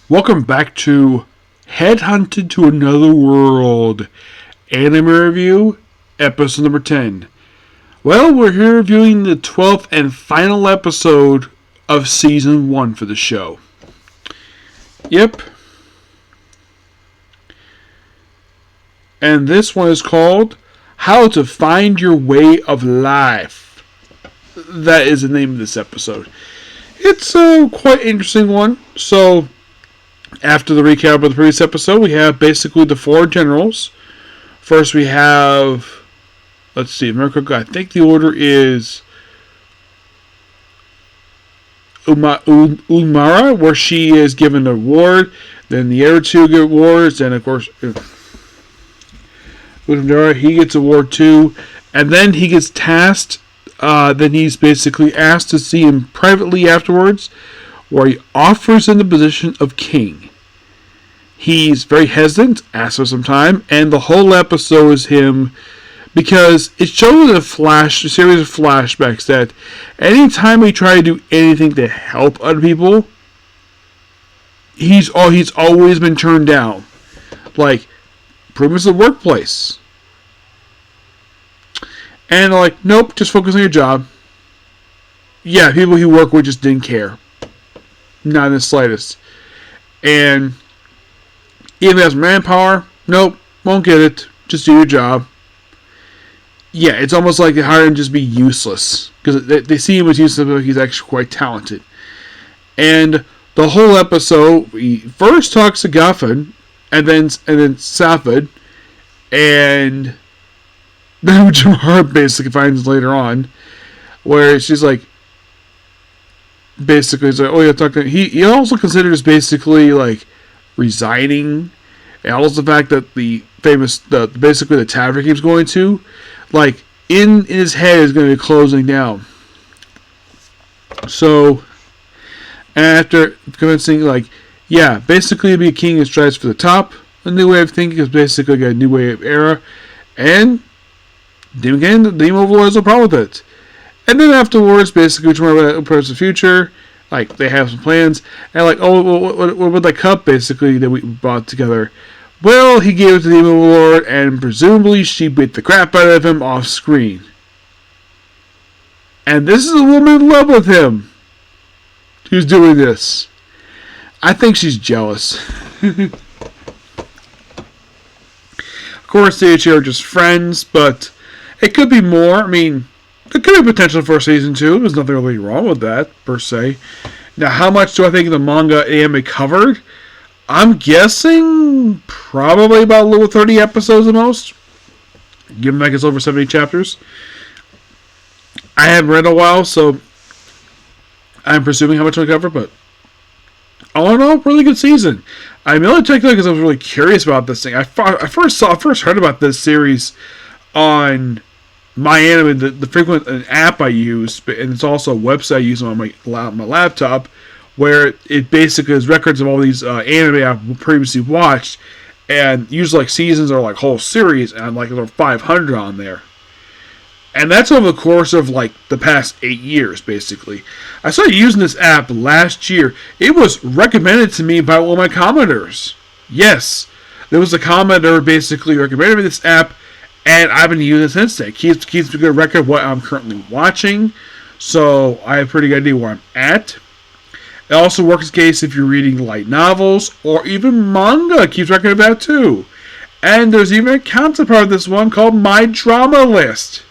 Welcome back to Headhunted to Another World Anime Review, episode number 10. Well, we're here reviewing the 12th and final episode of season 1 for the show. Yep. And this one is called How to Find Your Way of Life. That is the name of this episode. It's a quite interesting one. So, after the recap of the previous episode, we have basically the four generals. First, we have, let's see, I think the order is Umara, where she is given an award. Then the other two get awards, and of course, Umara, he gets award too. And then he gets tasked. Then he's basically asked to see him privately afterwards, where he offers him the position of king. He's very hesitant, asks for some time, and the whole episode is him, because it shows a series of flashbacks that anytime he tries to do anything to help other people, he's always been turned down. Like, pretty much the workplace. And they're like, nope, just focus on your job. Yeah, people he worked with just didn't care. Not in the slightest. And even as manpower, nope, won't get it. Just do your job. Yeah, it's almost like they hire him to just be useless. Because they see him as useless, but he's actually quite talented. And the whole episode, he first talks to Guffin, and then Safed, and then Jamar basically finds later on, where she's like, basically, it's like, oh yeah, talk to him. He also considers basically like resigning, and also the fact that basically the tavern keeps going to, like, in his head is going to be closing down. So, after convincing, like, yeah, basically to be a king is strives for the top. A new way of thinking is basically a new way of era, and again, the Demon Overlord has no problem with it. And then afterwards, basically, tomorrow approach the future. Like, they have some plans. And like, oh, what about that cup, basically, that we bought together? Well, he gave it to the Demon Overlord, and presumably she beat the crap out of him off screen. And this is a woman in love with him who's doing this. I think she's jealous. Of course, the HA are just friends, but it could be more. I mean, there could be potential for season 2. There's nothing really wrong with that, per se. Now, how much do I think the manga anime covered? I'm guessing probably about a little 30 episodes at most. Given that it's over 70 chapters. I haven't read in a while, so I'm presuming how much I covered, but all in all, really good season. I mainly checked it because I was really curious about this thing. I first heard about this series on my anime, the frequent an app I use, and it's also a website I use on my laptop, where it basically has records of all these anime I've previously watched, and usually like seasons or like whole series, and like there are 500 on there. And that's over the course of like the past 8 years, basically. I started using this app last year. It was recommended to me by one of my commenters. Yes, there was a commenter basically recommended me this app, and I've been using it since then. It keeps a good record of what I'm currently watching, so I have a pretty good idea where I'm at. It also works in case if you're reading light novels or even manga. It keeps record of that too. And there's even a counterpart of this one called My Drama List,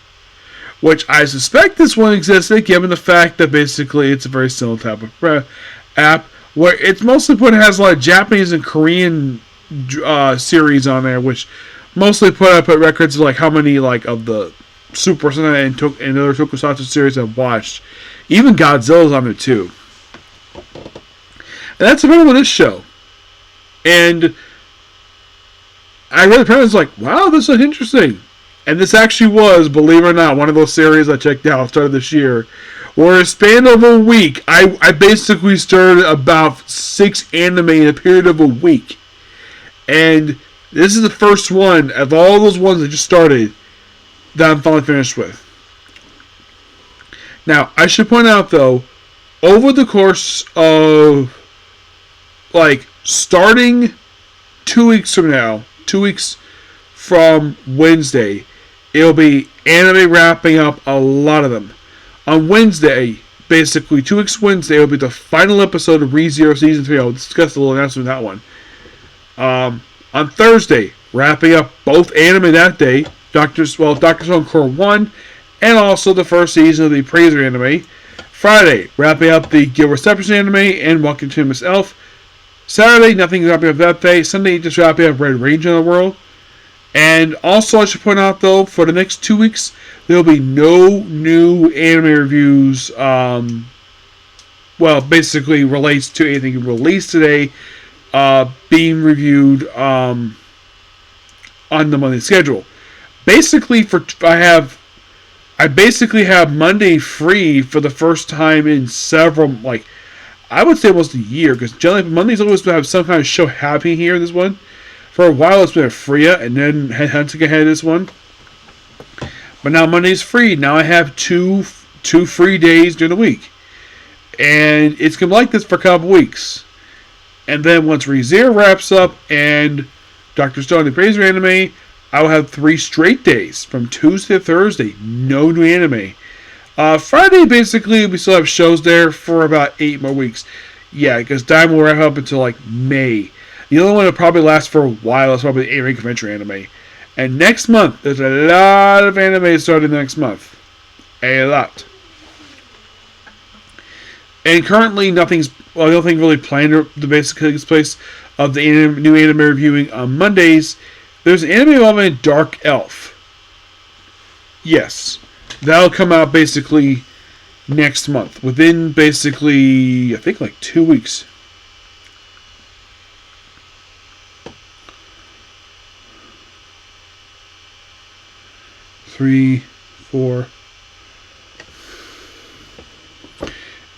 which I suspect this one existed given the fact that basically it's a very similar type of app where it's mostly has a lot of Japanese and Korean series on there, which mostly put up at records of like how many like of the Super Sentai and other tokusatsu series I've watched. Even Godzilla's on there too. And that's about it with this show. And I read the premise like, wow, this is interesting. And this actually was, believe it or not, one of those series I checked out started this year, where a span of a week, I basically started about 6 anime in a period of a week. And this is the first one of all those ones that just started that I'm finally finished with. Now, I should point out, though, over the course of, like, starting 2 weeks from now, 2 weeks from Wednesday, it'll be anime wrapping up a lot of them. On Wednesday, basically 2 weeks Wednesday, it'll be the final episode of ReZero Season 3. I'll discuss the little announcement of that one. On Thursday, wrapping up both anime that day, Doctor Stone Core 1, and also the first season of the Appraiser anime. Friday, wrapping up the Guild Reception anime and Welcome to Miss Elf. Saturday, nothing wrapping up that day. Sunday, just wrapping up Red Ranger in the World. And also, I should point out, though, for the next 2 weeks, there will be no new anime reviews, basically relates to anything released today, being reviewed on the Monday schedule. Basically, I basically have Monday free for the first time in several, I would say almost a year, because generally Mondays always have some kind of show happening here in this one. For a while it's been a Freya, and then Headhunted ahead this one. But now Monday's free. Now I have two free days during the week. And it's going to be like this for a couple weeks. And then once ReZero wraps up and Dr. Stone the Appraiser anime, I will have 3 straight days from Tuesday to Thursday. No new anime. Friday, basically, we still have shows there for about 8 more weeks. Yeah, because Diamond will wrap up until May. The only one that probably lasts for a while is probably the A-Rank Adventure anime. And next month, there's a lot of anime starting next month. A lot. And currently, nothing really planned to basically take place of the new anime reviewing on Mondays. There's an anime involving Dark Elf. Yes. That'll come out basically next month. Within basically, I think 2 weeks. Three, 4,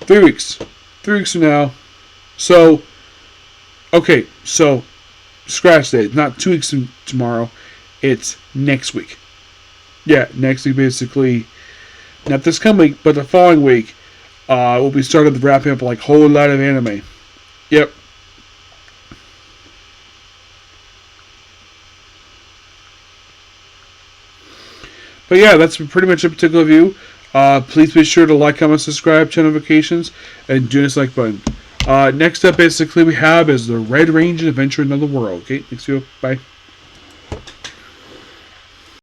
3 weeks. 3 weeks from now. So, okay, so scratch that. Not 2 weeks from tomorrow. It's next week. Yeah, next week basically. Not this coming week, but the following week. We'll be starting to wrapping up a whole lot of anime. Yep. But yeah, that's pretty much a particular view. Please be sure to like, comment, subscribe, turn notifications, and do this like button. Next up, basically, we have is the Red Ranger Adventure in Another World. Okay, next video. Bye.